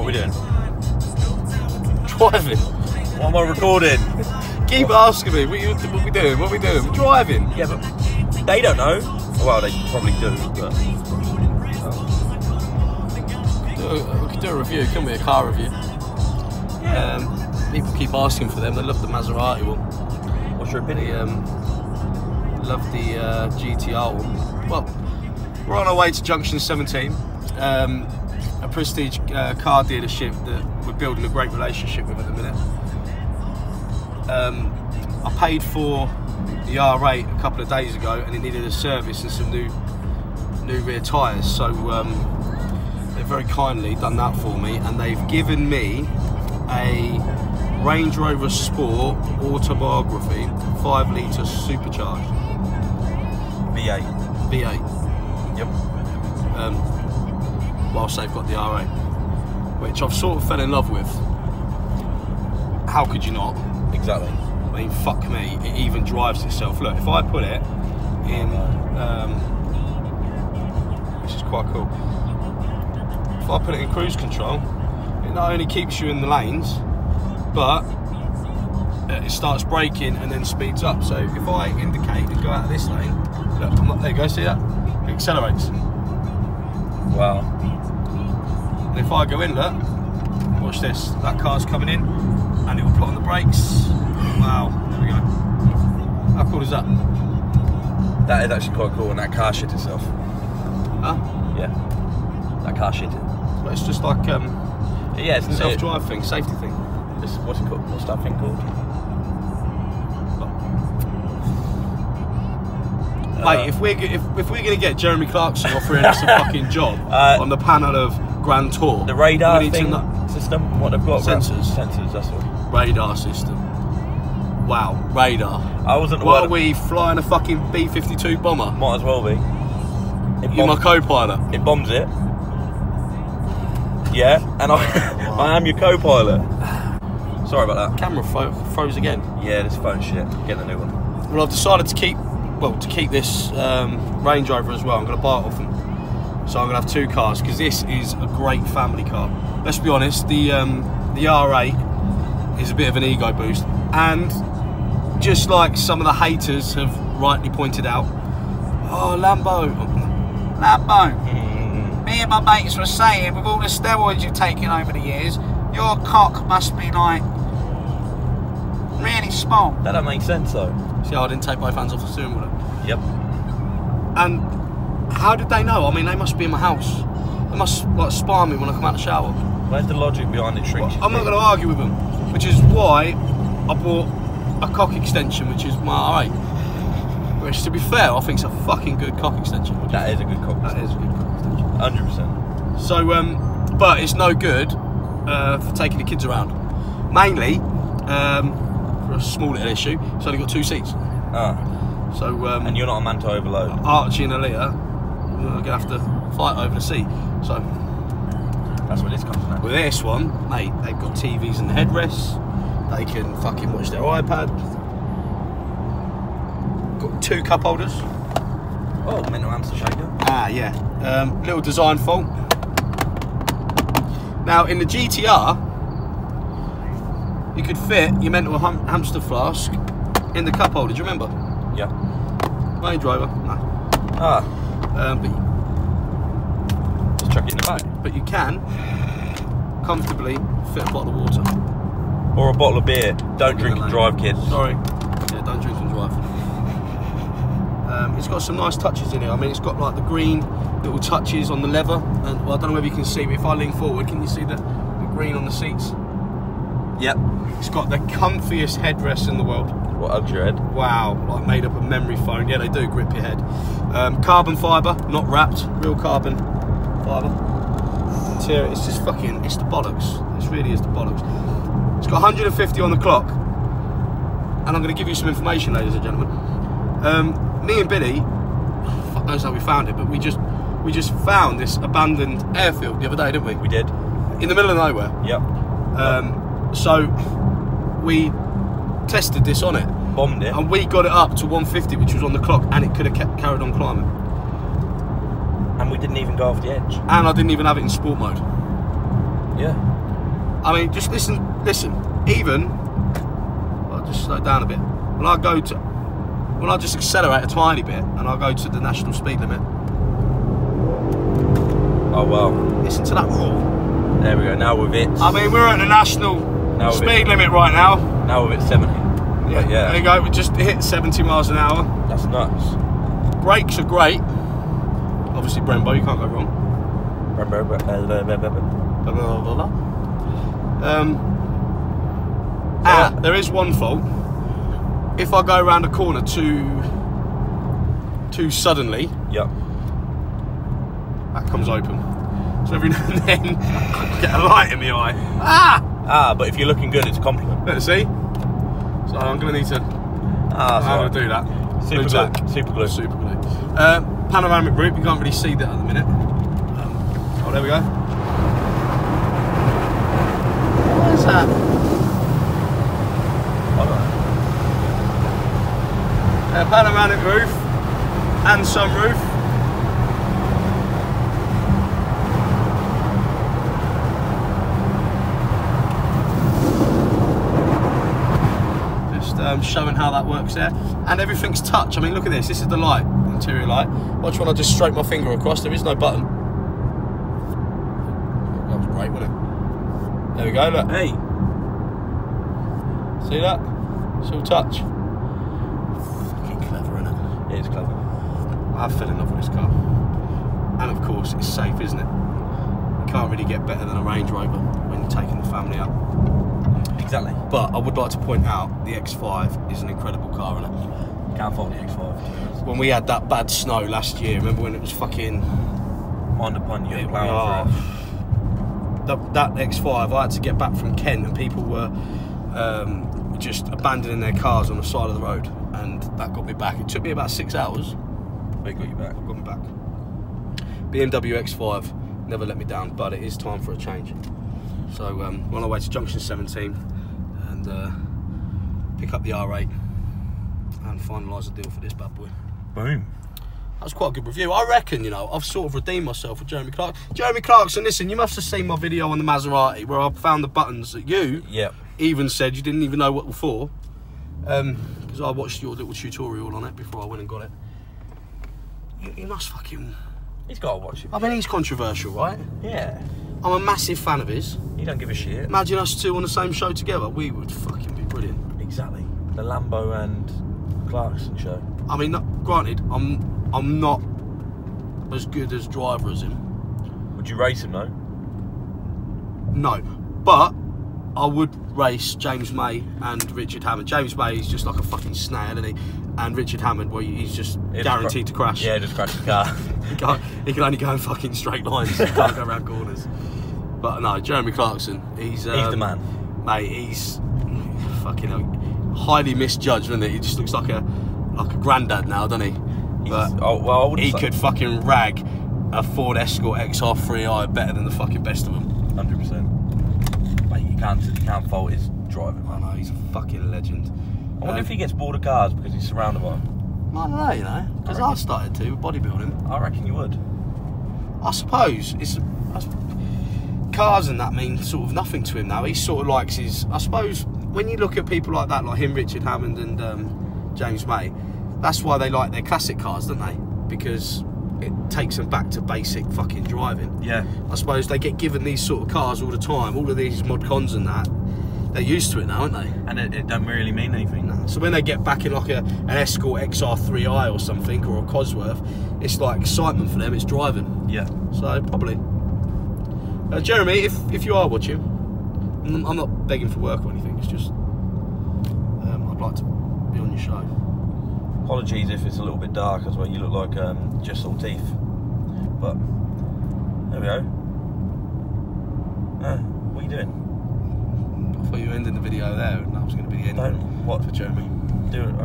are we doing? Driving. What am I recording? Keep asking me, what we doing? What we doing? We're driving. Yeah, but they don't know. Well, they probably do, but... We could do a review, couldn't we? A car review. Yeah. People keep asking for them. They love the Maserati one. What's your opinion? Love the GTR one. Well, we're on our way to Junction 17, a prestige car dealership that we're building a great relationship with at the minute. I paid for the R8 a couple of days ago, and it needed a service and some new rear tyres. So they've very kindly done that for me, and they've given me a Range Rover Sport Autobiography 5 litre supercharged V8. V8. Yep. Whilst they've got the R8, which I've sort of fell in love with. How could you not? Exactly. I mean, fuck me, it even drives itself. Look, if I put it in, which is quite cool, if I put it in cruise control, it not only keeps you in the lanes, but it starts braking and then speeds up. So if I indicate and go out of this lane, look, there you go, see that? It accelerates. Wow. And if I go in, look, watch this, that car's coming in, and it will put on the brakes. Wow, there we go. How cool is that? That is actually quite cool, and that car shit itself. Huh? Yeah. That car shit it. But it's just like yeah, it's a self-drive thing, safety thing. What's it called? What's that thing called? Mate, if we're gonna get Jeremy Clarkson offering us a fucking job on the panel of Grand Tour, the radar thing to system, what they've got? Sensors. Sensors, that's what. Radar system. Wow, radar. I wasn't. What are we flying a fucking B-52 bomber? Might as well be. You're my co-pilot. It bombs it. Yeah, and I am your co-pilot. Sorry about that. Camera froze again. Yeah, this phone shit. Get the new one. Well, I've decided to keep this Range Rover as well. I'm going to buy it off them. So I'm going to have 2 cars, because this is a great family car. Let's be honest, the R8 is a bit of an ego boost, and just like some of the haters have rightly pointed out, oh, Lambo. Me and my mates were saying, with all the steroids you've taken over the years, your cock must be like really small. That don't make sense though. See how I didn't take both hands off the steering wheel? Yep. And how did they know? I mean, they must be in my house. They must like spy me when I come out of the shower. Where's the logic behind it shrinking? I'm not going to argue with them, which is why I bought a cock extension, which is my R8. Which, to be fair, I think it's a fucking good cock extension. That is a good cock extension. That is a good cock extension. 100%. So, but it's no good for taking the kids around. Mainly, for a small little issue, it's only got 2 seats. Ah. So, and you're not a man to overload. Archie and Aaliyah, we're going to have to fight over the seat. So, that's where this comes from. With this one, mate, they've got TVs in the headrests. They can fucking watch their iPad. Got 2 cup holders. Oh, mental hamster shaker. Ah, yeah. Little design fault. Now, in the GTR, you could fit your mental hamster flask in the cup holder. Do you remember? Yeah. Range Rover. No. Ah. But just chuck it in the back. But you can comfortably fit a bottle of water. Or a bottle of beer. Don't drink and drive, kids. Sorry. Yeah, don't drink and drive. It's got some nice touches in it. I mean, it's got like the green little touches on the leather, and well, I don't know whether you can see, but if I lean forward, can you see the green on the seats? Yep. It's got the comfiest headrests in the world. What hugs your head? Wow, like made up of memory foam. Yeah, they do grip your head. Carbon fibre, not wrapped, real carbon fibre. Interior, it's just fucking, it's the bollocks. This really is the bollocks. It's got 150 on the clock, and I'm going to give you some information, ladies and gentlemen. Me and Billy, fuck knows how we found it, but we just found this abandoned airfield the other day, didn't we? We did. In the middle of nowhere. Yep. So we tested this on it. Bombed it. And we got it up to 150, which was on the clock, and it could have carried on climbing. And we didn't even go off the edge. And I didn't even have it in sport mode. Yeah. I mean, just listen. Even I'll just slow down a bit. When I just accelerate a tiny bit and I go to the national speed limit. Oh well. Listen to that roar. There we go. Now with it. I mean, we're at the national speed limit right now. Now with it 70. Yeah. There you go. We just hit 70 miles an hour. That's nuts. Brakes are great. Obviously, Brembo, you can't go wrong. There is one fault. If I go around a corner too suddenly, yep, that comes open. So every now and then, I get a light in the eye. But if you're looking good, it's a compliment. Let's see. So I'm going to need to. I'm going to do that. Super glue. Super glue. Super glue. Panoramic roof. You can't really see that at the minute. Oh, there we go. What is that? Panoramic roof and sunroof. Just showing how that works there. And everything's touch. I mean, look at this. This is the light, interior light. Watch when I just stroke my finger across. There is no button. That was great, wasn't it? There we go, look. Hey. See that? It's all touch. Clever, isn't it? It is clever. I fell in love with this car. And of course, it's safe, isn't it? You can't really get better than a Range Rover when you're taking the family out. Exactly. But I would like to point out the X5 is an incredible car, isn't it? Can't fault the X5. When we had that bad snow last year, remember when it was fucking... Mind upon you, plowing through it. That X5, I had to get back from Kent and people were just abandoning their cars on the side of the road. And that got me back. It took me about 6 hours. But it got you back. Got me back. BMW X5 never let me down, but it is time for a change. So we're on our way to Junction 17 and pick up the R8 and finalise the deal for this bad boy. Boom. That was quite a good review. I reckon, you know, I've sort of redeemed myself with Jeremy Clarkson. Jeremy Clarkson, listen, you must have seen my video on the Maserati where I found the buttons that you even said you didn't even know what were for. Because I watched your little tutorial on it before I went and got it. You must fucking... He's got to watch it. I mean, he's controversial, right? Yeah. I'm a massive fan of his. He don't give a shit. Imagine us two on the same show together. We would fucking be brilliant. Exactly. The Lambo and Clarkson show. I mean, granted, I'm not as good as driver as him. Would you race him though? No, but I would race James May and Richard Hammond. James May is just like a fucking snail, isn't he? And Richard Hammond, well, he's just guaranteed to crash. Yeah, just crash the car. he can only go in fucking straight lines. He can't go around corners. But no, Jeremy Clarkson, he's the man. Mate, he's fucking highly misjudged, isn't he? He just looks like a granddad now, doesn't he? But he could fucking rag a Ford Escort XR3i better than the fucking best of them. 100%. Mate, you can't fault his driving. I know, he's a fucking legend. I wonder if he gets bored of cars because he's surrounded by them. I don't know, you know, because I started to with bodybuilding. I reckon you would. I suppose cars and that mean sort of nothing to him now. He sort of likes his. I suppose when you look at people like that, like him, Richard Hammond, and James May, that's why they like their classic cars, don't they? Because it takes them back to basic fucking driving. Yeah. I suppose they get given these sort of cars all the time, all of these mod cons and that. They're used to it now, aren't they? And it don't really mean anything. No. So when they get back in like an Escort XR3i or something, or a Cosworth, it's like excitement for them, it's driving. Yeah. So probably. Jeremy, if you are watching, I'm not begging for work or anything, it's just I'd like to be on your show. Apologies if it's a little bit dark as well, you look like just all teeth. But there we go. What are you doing? I thought you were ending the video there and that was going to be the end. What? For Jeremy. Do it.